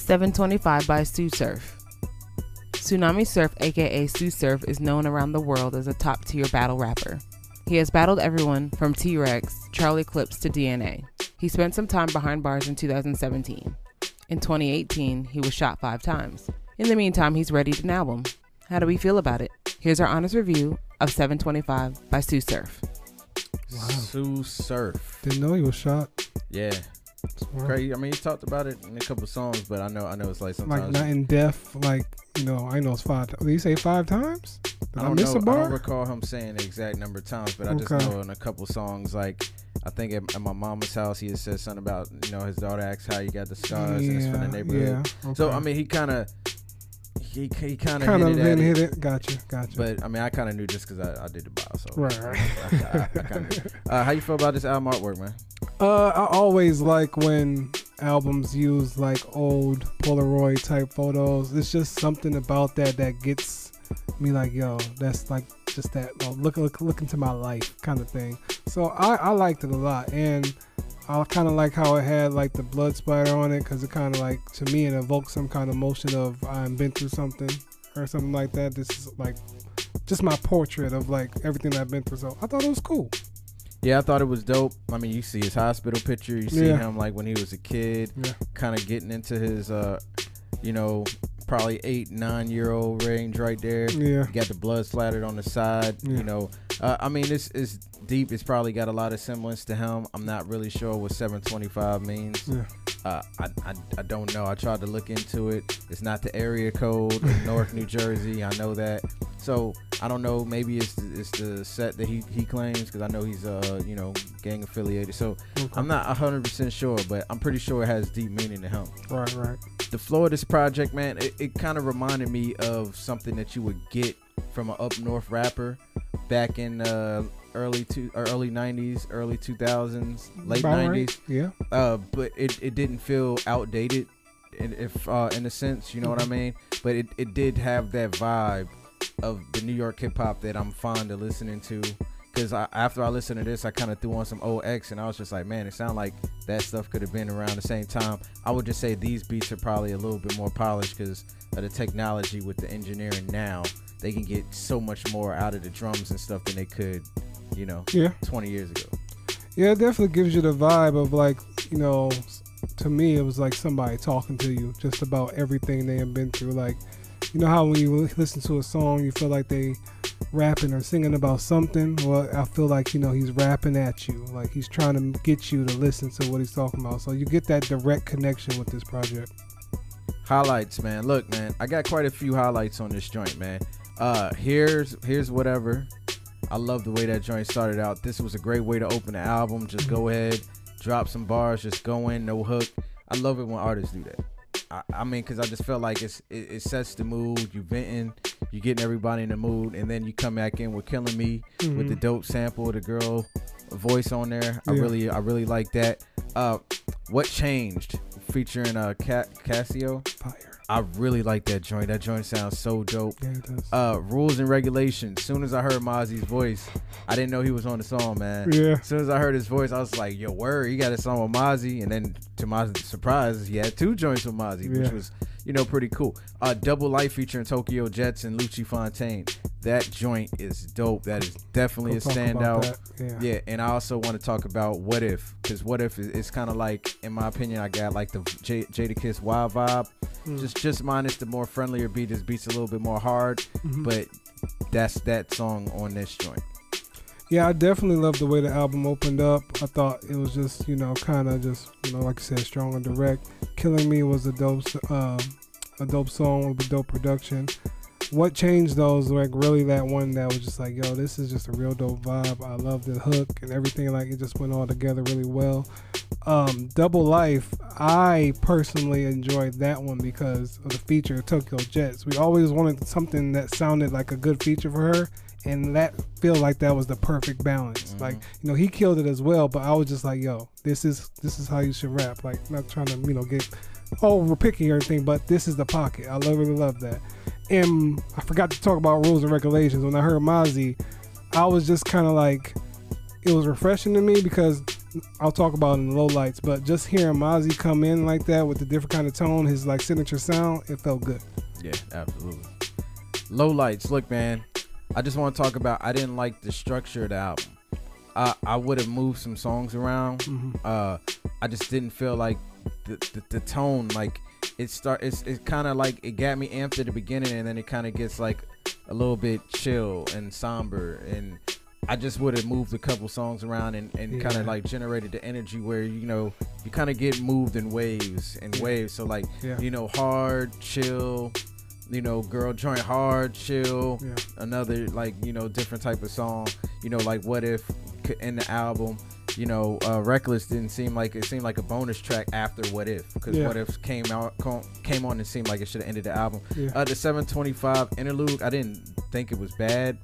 725 by Tsu Surf. Tsunami Surf, aka Tsu Surf, is known around the world as a top-tier battle rapper. He has battled everyone from T-Rex, Charlie Clips to DNA. He spent some time behind bars in 2017. In 2018, he was shot 5 times. In the meantime, he's readied an album. How do we feel about it? Here's our honest review of 725 by Tsu Surf. Wow. Tsu Surf. Didn't know he was shot. Yeah. Crazy. I mean, he talked about it in a couple songs, but I know it's like sometimes Like not in depth, like, you know, I know it's 5. Did he say 5 times? Did I miss a bar? I don't recall him saying the exact number of times, but I just know in a couple songs, like I think at my mama's house, he had said something about, you know, his daughter asked how you got the scars and it's from the neighborhood. Yeah. Okay. So I mean, he kind of hit it. Gotcha. But I mean, I kind of knew just because I did the bar. So Right. I kinda, how you feel about this album artwork, man? I always like when albums use like old Polaroid type photos. It's just something about that gets me like, yo, that's like just that look into my life kind of thing. So I liked it a lot, and I kind of like how it had like the blood splatter on it, because it kind of like, to me, it evokes some kind of emotion of I've been through something or something like that. This is like just my portrait of like everything I've been through. So I thought it was cool. Yeah, I thought it was dope. I mean, you see his hospital picture. You see him like when he was a kid, kind of getting into his, you know, probably 8-9-year-old range right there. Yeah. You got the blood splattered on the side. Yeah. You know, I mean, this is deep. It's probably got a lot of semblance to him. I'm not really sure what 725 means. Yeah. I don't know. I tried to look into it. It's not the area code of Newark, New Jersey. I know that. So I don't know. Maybe it's the set that he claims, because I know he's you know, gang affiliated. So I'm not 100% sure, but I'm pretty sure it has deep meaning to him. Right. The flow of this project, man, it kind of reminded me of something that you would get from an up north rapper back in early 90s, early 2000s, late 90s. Right. Yeah. But it didn't feel outdated in a sense, you know what I mean? But it did have that vibe of the New York hip hop that I'm fond of listening to. Because after I listened to this, I kind of threw on some OX, and I was just like, man, it sounded like that stuff could have been around the same time. I would just say these beats are probably a little bit more polished because of the technology with the engineering now. They can get so much more out of the drums and stuff than they could, you know, 20 years ago. Yeah, it definitely gives you the vibe of like, you know, to me, it was like somebody talking to you just about everything they have been through. Like, you know how when you listen to a song, you feel like they rapping or singing about something? Well, I feel like, you know, he's rapping at you. Like, he's trying to get you to listen to what he's talking about. So you get that direct connection with this project. Highlights, man. Look, man, I got quite a few highlights on this joint, man. Here's whatever. I love the way that joint started out. This was a great way to open the album. Just go ahead, drop some bars, just go in, no hook. I love it when artists do that. I mean, because I just felt like it sets the mood. You venting, you getting everybody in the mood, and then you come back in with Killing Me with the dope sample, the girl voice on there. I really like that. What Changed featuring Casio. Fire. I really like that joint. That joint sounds so dope. Yeah, it does. Rules and Regulations. Soon as I heard Mozzie's voice, I didn't know he was on the song, man. Yeah. As soon as I heard his voice, I was like, yo, word, he got a song with Mozzie. And then to my surprise, he had 2 joints with Mozzie, which was, you know, pretty cool. Double Life featuring Tokyo Jets and Lucci Fontaine. That joint is dope. That is definitely a standout. Yeah, and I also want to talk about What If, because What If is kind of like, in my opinion, I got like the Jadakiss Wild vibe. Just minus the more friendlier beat. This beat's a little bit more hard, but that's that song on this joint. Yeah, I definitely love the way the album opened up. I thought it was just, you know, kind of just, you know, like I said, strong and direct. Killing Me was a dope song with a dope production. What Changed, though, was like really that one that was just like, yo, this is just a real dope vibe. I love the hook and everything. Like, it just went all together really well. Double Life, I personally enjoyed that one because of the feature of Tokyo Jets. We always wanted something that sounded like a good feature for her, and that feel like that was the perfect balance. Like, you know, he killed it as well, but I was just like, yo, this is how you should rap. Like, not trying to, you know, get we're picking everything, but this is the pocket. I really love that. And I forgot to talk about Rules and Regulations. When I heard Mozzie, I was just kind of like, it was refreshing to me because I'll talk about it in the lowlights, but just hearing Mozzie come in like that with the different kind of tone, his like signature sound, it felt good. Yeah, absolutely. Lowlights. Look, man, I just want to talk about. I didn't like the structure of the album. I would have moved some songs around. I just didn't feel like the tone, like it's kind of like it got me amped at the beginning, and then it kind of gets like a little bit chill and somber, and I just would have moved a couple songs around and kind of like generated the energy where, you know, you kind of get moved in waves and waves. So like, you know, hard, chill, you know, girl joint, hard, chill, another like, you know, different type of song, you know, like What If in the album, you know, Reckless didn't seem like, it seemed like a bonus track after What If, because What If came on and seemed like it should have ended the album. The 725 interlude, I didn't think it was bad.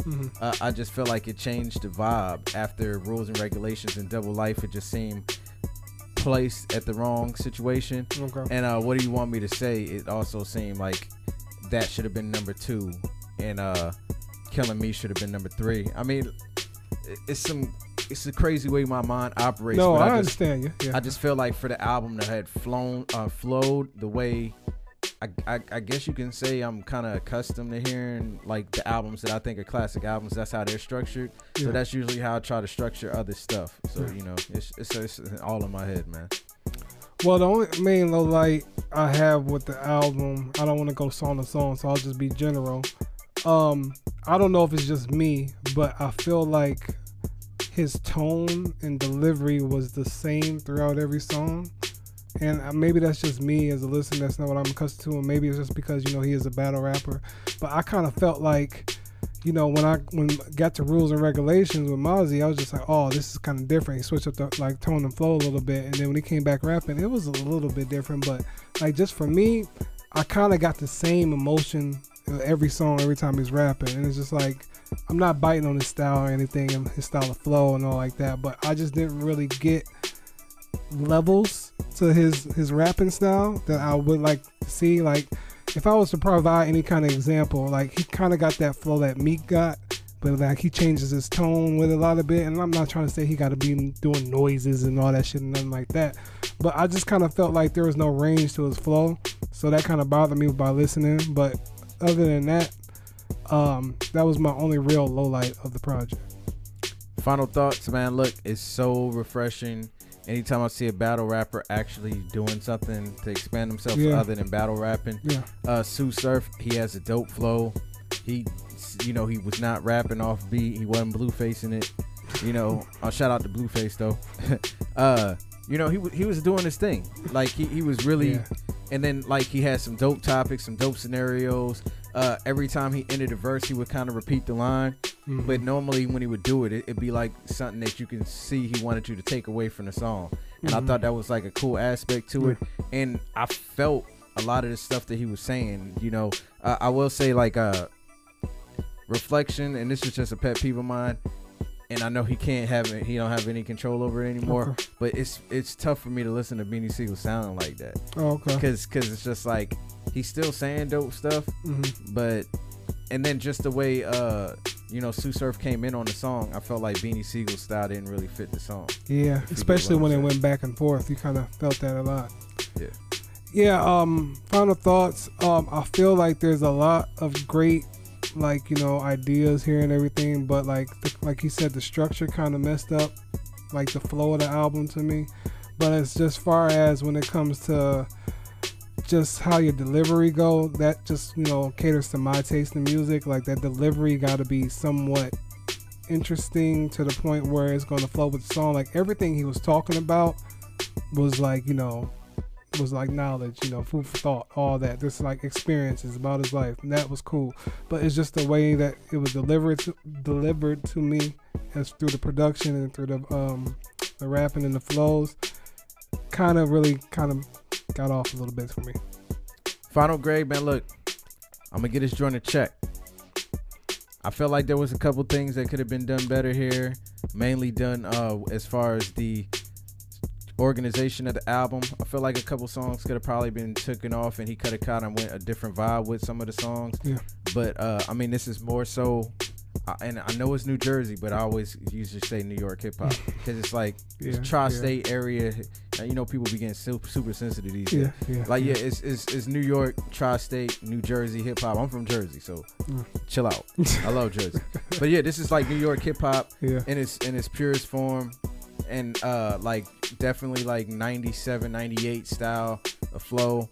I just feel like it changed the vibe after Rules and Regulations and Double Life. It just seemed placed at the wrong situation. And What Do You Want Me to Say, it also seemed like that should have been number 2, and Killing Me should have been number 3. I mean, it's a crazy way my mind operates. No, but I understand you. I just feel like for the album to have flowed the way, I guess you can say I'm kind of accustomed to hearing like the albums that I think are classic albums. That's how they're structured. So that's usually how I try to structure other stuff. So you know, it's all in my head, man. Well, the only main low light I have with the album, I don't want to go song to song, so I'll just be general. I don't know if it's just me, but I feel like his tone and delivery was the same throughout every song. And maybe that's just me as a listener. That's not what I'm accustomed to. And maybe it's just because, you know, he is a battle rapper. But I kind of felt like, you know, when I got to Rules and Regulations with Mozzie, I was just like, oh, this is kind of different. He switched up the like tone and flow a little bit. And then when he came back rapping, it was a little bit different. But like just for me, I kind of got the same emotion every song, every time he's rapping. And it's just like, I'm not biting on his style or anything and his style of flow and all like that. But I just didn't really get levels to his rapping style that I would like to see. Like if I was to provide any kind of example, like he kind of got that flow that Meek got, but like he changes his tone with a lot of bit. And I'm not trying to say he got to be doing noises and all that shit and nothing like that, but I just kind of felt like there was no range to his flow, so that kind of bothered me by listening. But other than that, that was my only real low light of the project. Final thoughts, man. Look, it's so refreshing anytime I see a battle rapper actually doing something to expand himself other than battle rapping. Tsu Surf, he has a dope flow. He, you know, he was not rapping off beat. He wasn't Bluefacing it. You know, I'll shout out to Blueface though. You know, he was doing his thing. Like he was really, and then like he had some dope topics, some dope scenarios. Every time he ended a verse, he would kind of repeat the line. But normally when he would do it, it'd be like something that you can see he wanted you to take away from the song. And I thought that was like a cool aspect to it. And I felt a lot of the stuff that he was saying. You know, I will say like reflection, and this is just a pet peeve of mine. And I know he don't have any control over it anymore. But it's tough for me to listen to Beanie Siegel sounding like that. Because it's just like he's still saying dope stuff, but and then just the way you know, Tsu Surf came in on the song, I felt like Beanie Siegel's style didn't really fit the song. Yeah, especially when it went back and forth. You kind of felt that a lot. Final thoughts. I feel like there's a lot of great, like, you know, ideas here and everything, but like you said, the structure kind of messed up, like the flow of the album to me. But it's just far as when it comes to just how your delivery go, that just, you know, caters to my taste in music. Like that delivery got to be somewhat interesting to the point where it's going to flow with the song. Like everything he was talking about was like, you know, was like knowledge, you know, food for thought, all that. Just like experiences about his life, and that was cool. But it's just the way that it was delivered to me, as through the production and through the rapping and the flows, kind of got off a little bit for me. Final grade, man. Look, I'm gonna get this joint a check. I feel like there was a couple things that could have been done better here, mainly done as far as the organization of the album. I feel like a couple songs could have probably been taken off, and he could have kind of went a different vibe with some of the songs. But I mean, this is more so and I know it's New Jersey, but I always usually say New York hip hop because it's like it's tri-state area. And you know, people be getting super sensitive these days. It's New York, tri-state, New Jersey hip hop. I'm from Jersey, so chill out. I love Jersey, but yeah, this is like New York hip hop in its purest form, and like definitely like 97, 98 style of flow.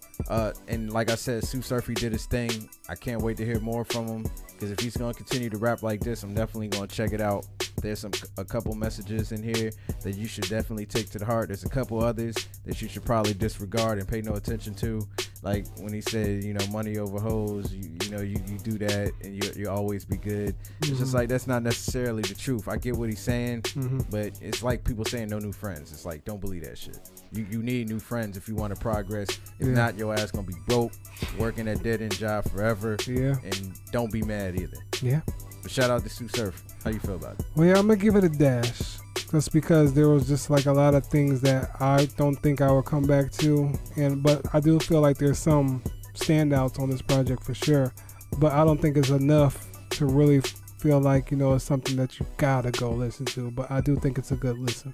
And like I said, Tsu Surf, he did his thing. I can't wait to hear more from him because if he's gonna continue to rap like this, I'm definitely gonna check it out. There's a couple messages in here that you should definitely take to the heart. There's a couple others that you should probably disregard and pay no attention to. Like when he said, you know, money over hoes, you know, you do that and you always be good. It's just like, that's not necessarily the truth. I get what he's saying, but it's like people saying no new friends. It's like, don't believe that shit. You need new friends if you want to progress. If not, your ass gonna be broke, working that dead-end job forever. And don't be mad either. But shout out to Tsu Surf. How you feel about it? Well, yeah, I'm gonna give it a dash. Just because there was just like a lot of things that I don't think I will come back to, but I do feel like there's some standouts on this project for sure. But I don't think it's enough to really feel like, you know, it's something that you gotta go listen to. But I do think it's a good listen.